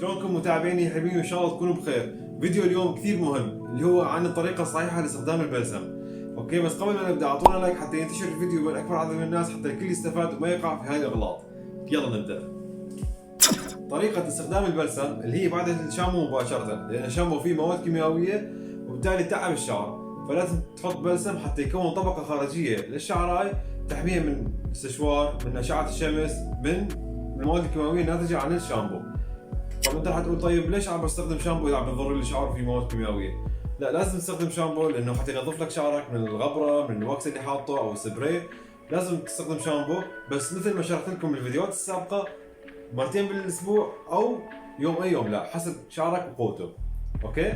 شلونكم متابعيني حبيبي؟ ان شاء الله تكونوا بخير. فيديو اليوم كثير مهم اللي هو عن الطريقة الصحيحة لاستخدام البلسم. اوكي، بس قبل ما نبدا اعطونا لايك حتى ينتشر الفيديو بين اكبر عدد من الناس، حتى الكل يستفاد وما يقع في هاي الاغلاط. يلا نبدا. طريقة استخدام البلسم اللي هي بعد الشامبو مباشرة، لان الشامبو فيه مواد كيميائية وبالتالي تعب الشعر، فلازم تحط بلسم حتى يكون طبقة خارجية للشعراية تحميها من الاستشوار، من اشعة الشمس، من المواد الكيماوية الناتجة عن الشامبو. طب انت رح تقول طيب ليش عم بستخدم شامبو اذا عم بضر لي شعر وفي مواد كيميائيه؟ لا، لازم تستخدم شامبو لانه حتى ينظف لك شعرك من الغبره، من الواكس اللي حاطه او السبراي. لازم تستخدم شامبو، بس مثل ما شرحت لكم بالفيديوهات السابقه، مرتين بالاسبوع او يوم اي يوم، لا حسب شعرك وقوته. اوكي؟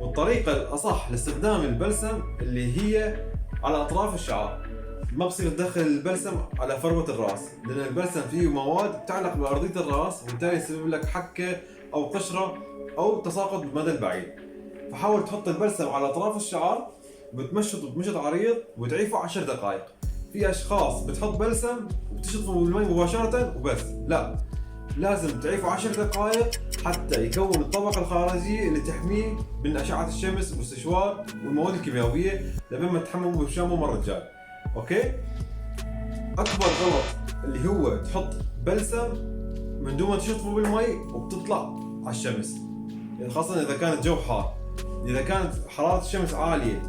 والطريقه الاصح لاستخدام البلسم اللي هي على اطراف الشعر. ما بصير تدخل البلسم على فروة الراس، لأن البلسم فيه مواد بتعلق بأرضية الراس وبالتالي يسبب لك حكة أو قشرة أو تساقط بالمدى البعيد. فحاول تحط البلسم على أطراف الشعر وبتمشط بمشط عريض وتعيفه 10 دقائق. في أشخاص بتحط بلسم وبتشطفه بالمي مباشرة وبس، لا، لازم تعيفه 10 دقائق حتى يكون الطبقة الخارجية اللي تحميه من أشعة الشمس والاستشوار والمواد الكيميائية لما تحمم بالشامبو مرة جاي. اوكي؟ اكبر غلط اللي هو تحط بلسم من دون ما تشطفه بالمي وبتطلع على الشمس، يعني خاصة اذا كان الجو حار. اذا كانت حرارة الشمس عالية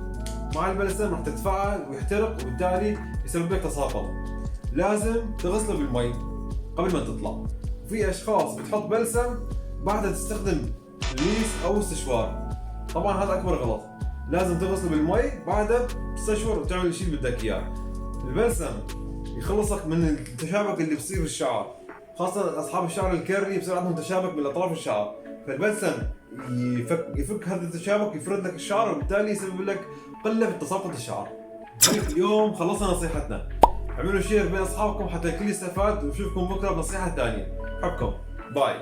مع البلسم رح تتفاعل ويحترق وبالتالي يسبب لك تساقط. لازم تغسله بالمي قبل ما تطلع. في اشخاص بتحط بلسم بعدها تستخدم ليس او استشوار، طبعا هذا اكبر غلط. لازم تغسله بالمي بعدها تستشور وتعمل الشيء اللي بدك اياه. البلسم يخلصك من التشابك اللي بصير بالشعر، خاصة اصحاب الشعر الكيرلي بصير عندهم تشابك من اطراف الشعر، فالبلسم يفك هذا التشابك، يفرد لك الشعر وبالتالي يسبب لك قلة في تساقط الشعر. اليوم خلصنا نصيحتنا، اعملوا شير بين اصحابكم حتى الكل يستفاد، ونشوفكم بكره بنصيحة ثانية. حبكم، باي.